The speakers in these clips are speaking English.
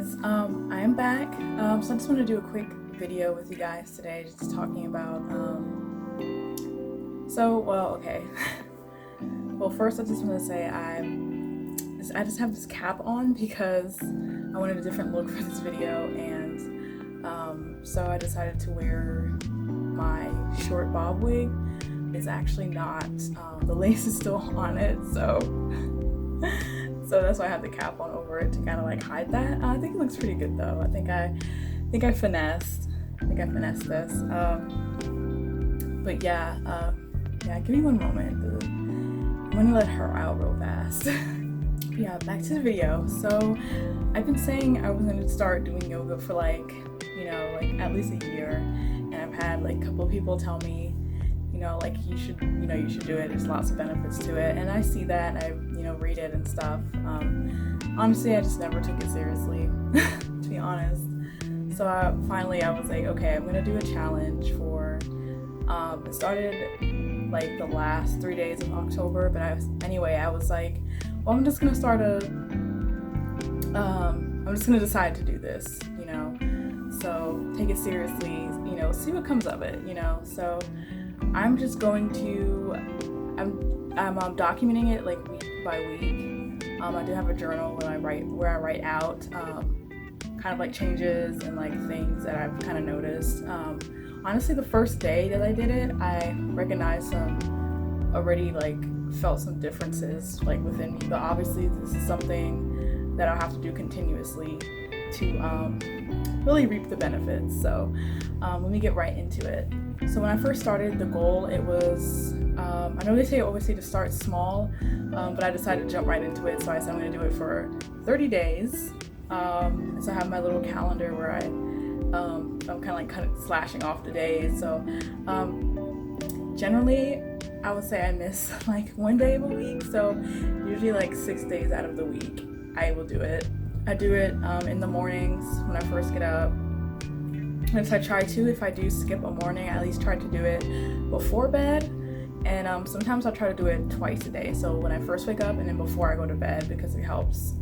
guys, I am back. So I just want to do a quick video with you guys today, just talking about, okay. Well, first I just want to say I just have this cap on because I wanted a different look for this video, and so I decided to wear my short bob wig. It's actually not, the lace is still on it, so that's why I have the cap on over it to kind of like hide that. I think it looks pretty good though. I think I finessed this. But yeah, give me one moment. I'm gonna let her out real fast. Yeah, back to the video. So I've been saying I was gonna start doing yoga for like at least a year, and I've had like a couple of people tell me, like you should do it. There's lots of benefits to it, and I see that, and I read it and stuff. Honestly, I just never took it seriously, to be honest. So finally I was like, okay, I'm gonna do a challenge for. It started like the last 3 days of October, but I was like, well, I'm just gonna decide to do this, so take it seriously, see what comes of it, so I'm just going to, I'm documenting it like week by week. I do have a journal where I write out kind of like changes and like things that I've kind of noticed. Honestly, the first day that I did it, I recognized felt some differences like within me, but obviously this is something that I'll have to do continuously to really reap the benefits. So let me get right into it. So when I first started, the goal, it was, I know they always say to start small, but I decided to jump right into it. So I said I'm going to do it for 30 days. And so I have my little calendar where I'm kind of slashing off the days. So generally, I would say I miss like one day of a week. So usually like 6 days out of the week, I will do it. I do it in the mornings when I first get up. If I try to, if I do skip a morning, I at least try to do it before bed. And sometimes I'll try to do it twice a day. So when I first wake up and then before I go to bed, because it helps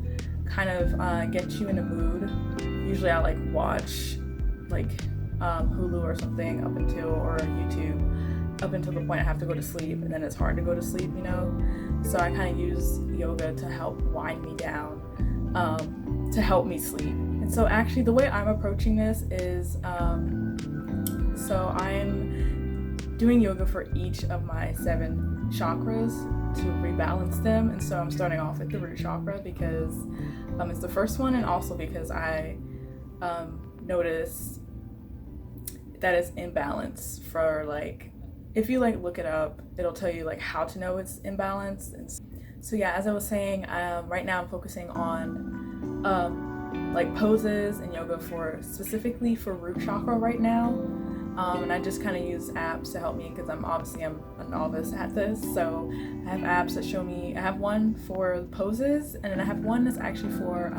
kind of get you in the mood. Usually I like watch like Hulu or something or YouTube up until the point I have to go to sleep, and then it's hard to go to sleep, So I kind of use yoga to help wind me down, to help me sleep. And so actually the way I'm approaching this is, so I'm doing yoga for each of my 7 chakras to rebalance them. And so I'm starting off with the root chakra because it's the first one, and also because I noticed that it's imbalance for like, if you like look it up, it'll tell you like how to know it's imbalanced. And so yeah, as I was saying, right now I'm focusing on like poses and yoga specifically for root chakra right now. And I just kind of use apps to help me because I'm a novice at this. So I have apps that show me, I have one for poses, and then I have one that's actually for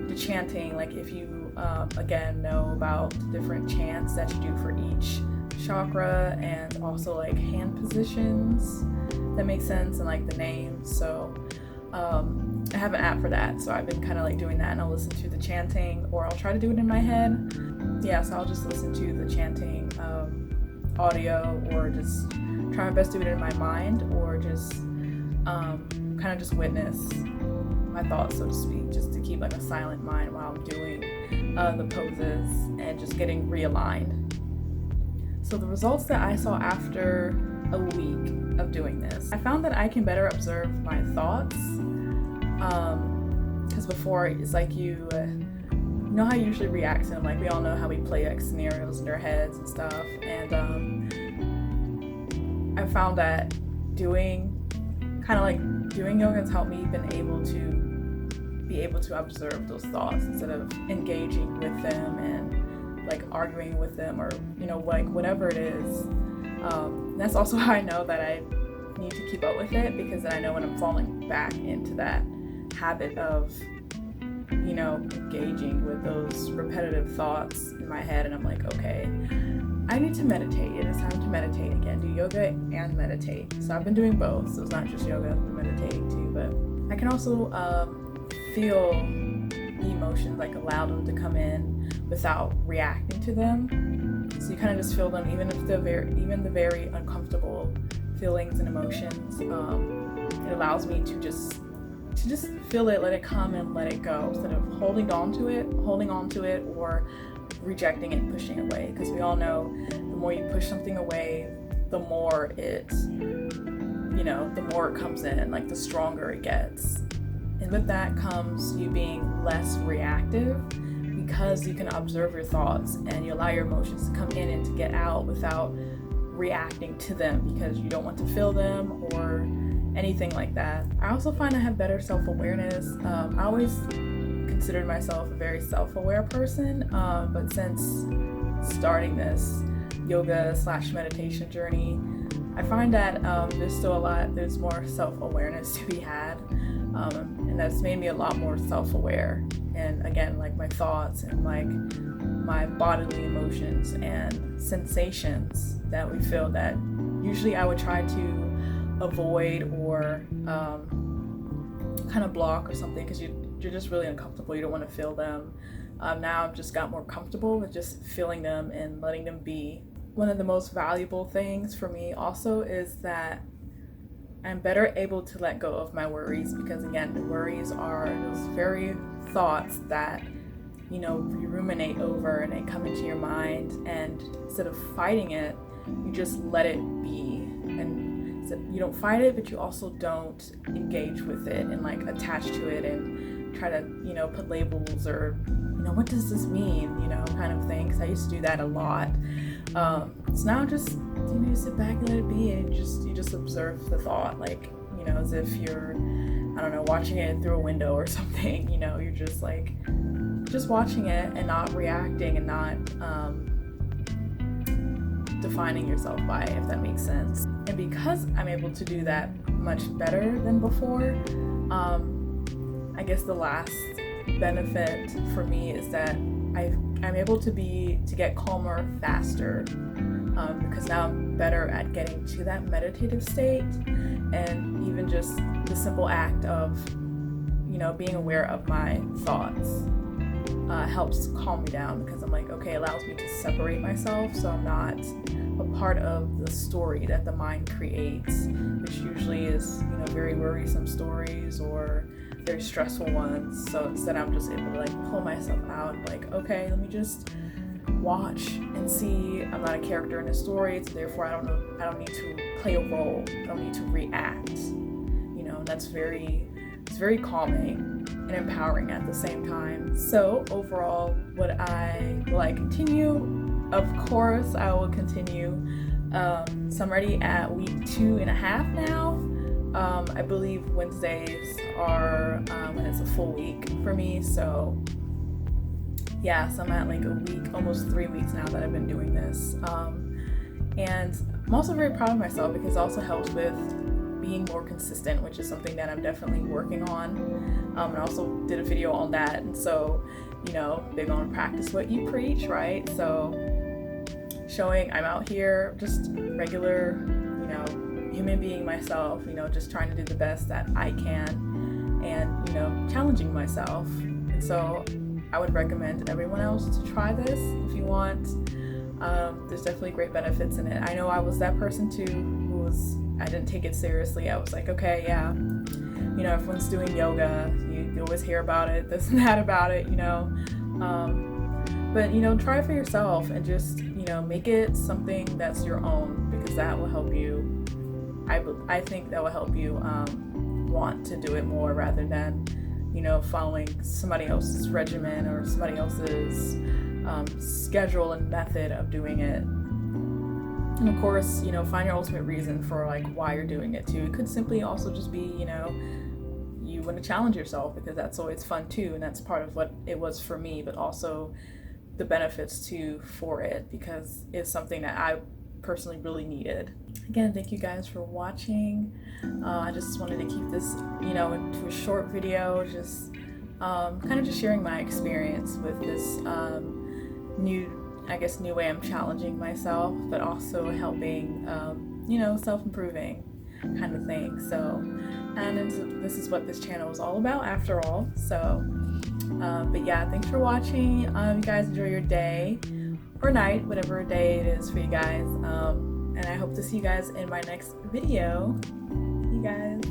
the chanting. Like if you again know about the different chants that you do for each chakra, and also like hand positions that make sense, and like the names. So I have an app for that, so I've been kind of like doing that, and I'll listen to the chanting, or I'll try to do it in my head. Yeah, so I'll just listen to the chanting audio, or just try my best to do it in my mind, or just kind of just witness my thoughts, so to speak, just to keep like a silent mind while I'm doing the poses and just getting realigned. So the results that I saw after a week of doing this, I found that I can better observe my thoughts. Because before, it's like you know how you usually react to them. Like we all know how we play like scenarios in our heads and stuff. And I found that doing yoga has helped me be able to observe those thoughts instead of engaging with them and like arguing with them, or like whatever it is. That's also how I know that I need to keep up with it, because then I know when I'm falling back into that habit of engaging with those repetitive thoughts in my head, and I'm like, okay, I need to meditate. It is time to meditate again, do yoga and meditate. So I've been doing both, so it's not just yoga, I've been meditating too, but I can also feel emotions, like allow them to come in without reacting to them. So you kind of just feel them, even the very uncomfortable feelings and emotions. It allows me to just feel it, let it come and let it go, instead of holding on to it or rejecting it and pushing it away. Because we all know the more you push something away, the more it comes in, like the stronger it gets. And with that comes you being less reactive, because you can observe your thoughts and you allow your emotions to come in and to get out without reacting to them, because you don't want to feel them or anything like that. I also find I have better self-awareness. I always considered myself a very self-aware person, but since starting this yoga/meditation journey, I find that there's more self-awareness to be had, and that's made me a lot more self-aware. And again, like my thoughts and like my bodily emotions and sensations that we feel that usually I would try to avoid or kind of block or something, because you're just really uncomfortable. You don't want to feel them. Now I've just got more comfortable with just feeling them and letting them be. One of the most valuable things for me also is that I'm better able to let go of my worries, because again, the worries are those very thoughts that you ruminate over and they come into your mind, and instead of fighting it, you just let it be. And so you don't fight it, but you also don't engage with it and like attach to it and try to put labels or what does this mean, kind of thing, because I used to do that a lot. So now just you sit back and let it be, and you just observe the thought, like as if you're, I don't know, watching it through a window or something. You're just like watching it and not reacting and not defining yourself by it, if that makes sense. And because I'm able to do that much better than before, I guess the last benefit for me is that I'm able to get calmer faster, because now I'm better at getting to that meditative state. And even just the simple act of being aware of my thoughts helps calm me down, because I'm like, okay, it allows me to separate myself, so I'm not a part of the story that the mind creates, which usually is very worrisome stories or very stressful ones. So instead, I'm just able to like pull myself out, like, okay, let me just watch and see. I'm not a character in a story, so therefore I don't need to play a role. I don't need to react. That's it's very calming and empowering at the same time. So overall, will I continue? Of course, I will continue. So I'm already at week 2.5 now. I believe Wednesdays are when it's a full week for me. So yeah, so I'm at like a week, almost 3 weeks now that I've been doing this. And I'm also very proud of myself, because it also helps with being more consistent, which is something that I'm definitely working on. And I also did a video on that. And so, they're going to practice what you preach, right? So showing I'm out here, just regular, human being myself, just trying to do the best that I can, and, challenging myself. And so I would recommend everyone else to try this if you want. There's definitely great benefits in it. I know I was that person too, I didn't take it seriously. I was like, okay, yeah, everyone's doing yoga. You always hear about it, this and that about it, but try it for yourself and just, make it something that's your own, because that will help you. I think that will help you want to do it more, rather than, following somebody else's regimen or somebody else's schedule and method of doing it. And of course, find your ultimate reason for like why you're doing it too. It could simply also just be, you want to challenge yourself, because that's always fun too, and that's part of what it was for me, but also the benefits too for it, because it's something that I personally really needed. Again, thank you guys for watching. I just wanted to keep this, into a short video, just kind of just sharing my experience with this new way I'm challenging myself, but also helping, self-improving kind of thing. So, and this is what this channel is all about after all. So But yeah, thanks for watching. You guys enjoy your day or night, whatever day it is for you guys. And I hope to see you guys in my next video. See you guys.